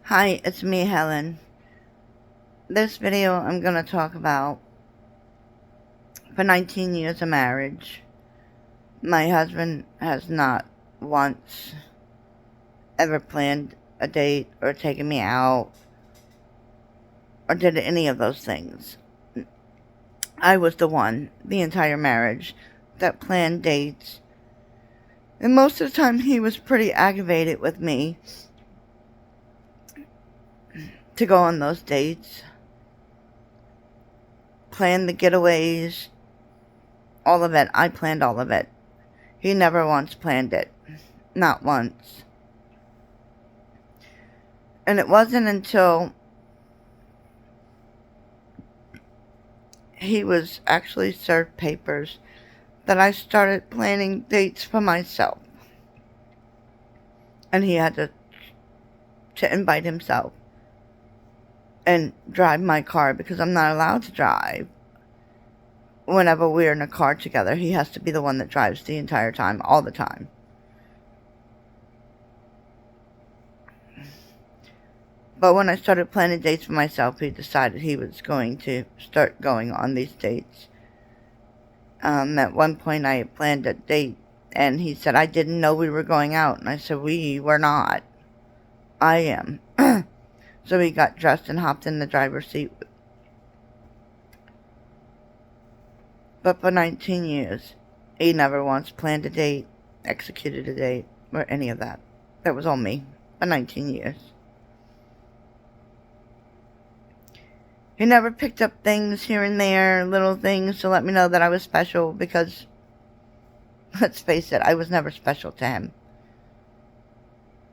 Hi, it's me, Helen. This video I'm going to talk about for 19 years of marriage. My husband has not once ever planned a date or taken me out or did any of those things. I was the one, the entire marriage, that planned dates. And most of the time he was pretty aggravated with me to go on those dates. Plan the getaways, all of it. I planned all of it. He never once planned it. Not once. And it wasn't until he was actually served papers that I started planning dates for myself. And he had to invite himself and drive my car because I'm not allowed to drive. Whenever we're in a car together, he has to be the one that drives the entire time, all the time. But when I started planning dates for myself, he decided he was going to start going on these dates. At one point I had planned a date, and he said, I didn't know we were going out. And I said, we were not. I am. So he got dressed and hopped in the driver's seat. But for 19 years, he never once planned a date, executed a date, or any of that. That was all me for 19 years. He never picked up things here and there, little things to let me know that I was special because, let's face it, I was never special to him.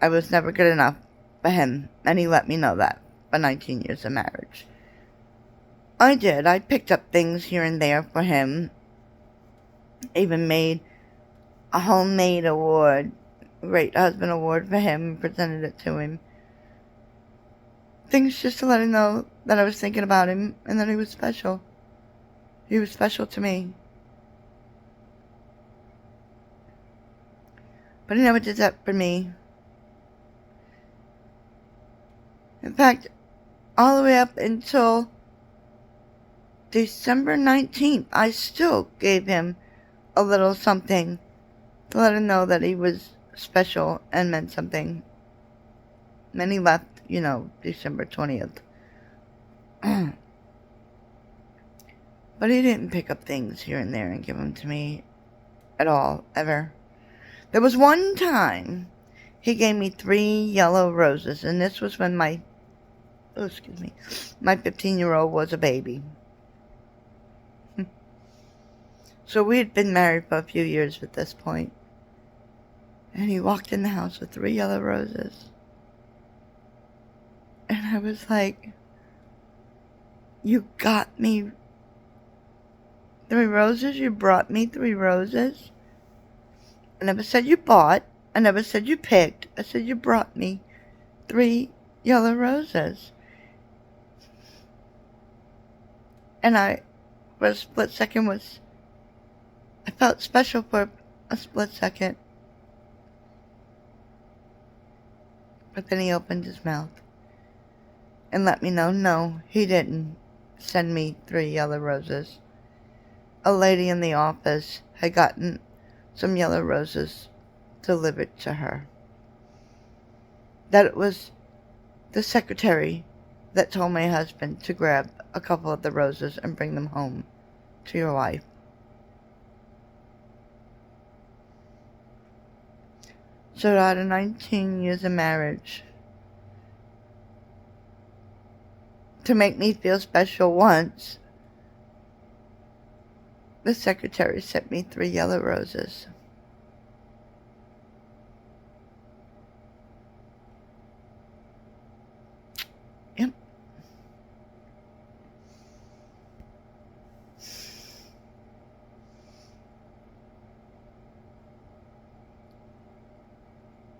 I was never good enough for him, and he let me know that for 19 years of marriage. I did. I picked up things here and there for him. Even made a homemade award, Great Husband Award for him, and presented it to him. Things just to let him know that I was thinking about him and that he was special. He was special to me. But he never did that for me. In fact, all the way up until December 19th, I still gave him a little something to let him know that he was special and meant something. And then he left, December 20th. But he didn't pick up things here and there and give them to me at all, ever. There was one time he gave me 3 yellow roses, and this was when my 15-year-old was a baby. So we had been married for a few years at this point. And he walked in the house with 3 yellow roses. And I was like, you got me 3 roses? You brought me 3 roses? I never said you bought. I never said you picked. I said you brought me 3 yellow roses. And I felt special for a split second. But then he opened his mouth and let me know, no, he didn't send me 3 yellow roses. A lady in the office had gotten some yellow roses delivered to her. That it was the secretary that told my husband to grab a couple of the roses and bring them home to your wife. So out of 19 years of marriage, to make me feel special once, the secretary sent me 3 yellow roses. Yep.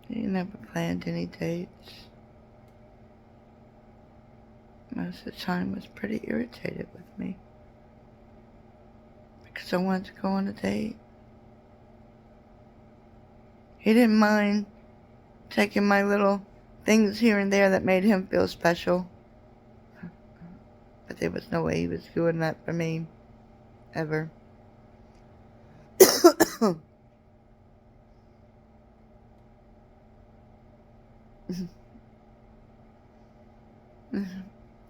He never planned any dates. Most of the time was pretty irritated with me because I wanted to go on a date. He didn't mind taking my little things here and there that made him feel special. But there was no way he was doing that for me. Ever.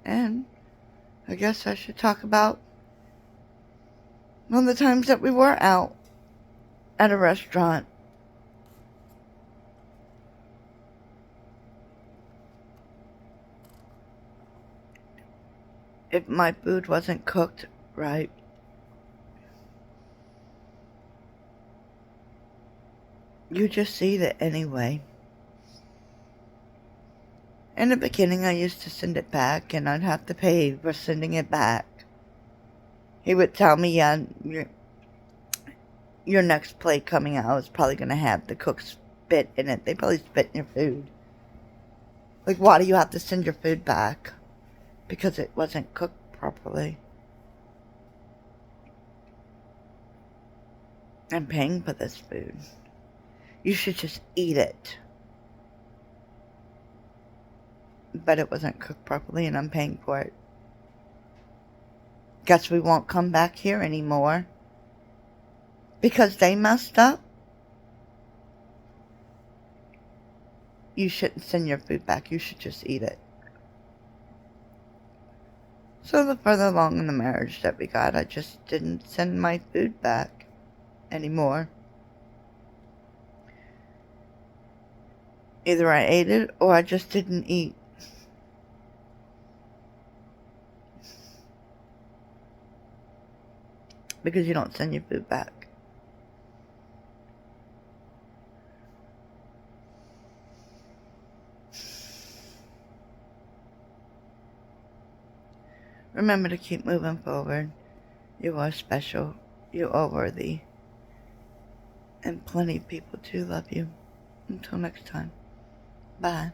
And I guess I should talk about one of the times that we were out at a restaurant. If my food wasn't cooked right, you just eat it anyway. In the beginning, I used to send it back, and I'd have to pay for sending it back. He would tell me, yeah, your next plate coming out is probably going to have the cooked spit in it. They probably spit in your food. Like, why do you have to send your food back? Because it wasn't cooked properly. I'm paying for this food. You should just eat it. But it wasn't cooked properly, and I'm paying for it. Guess we won't come back here anymore. Because they messed up? You shouldn't send your food back. You should just eat it. So the further along in the marriage that we got, I just didn't send my food back anymore. Either I ate it or I just didn't eat. Because you don't send your food back. Remember to keep moving forward. You are special. You are worthy. And plenty of people do love you. Until next time. Bye.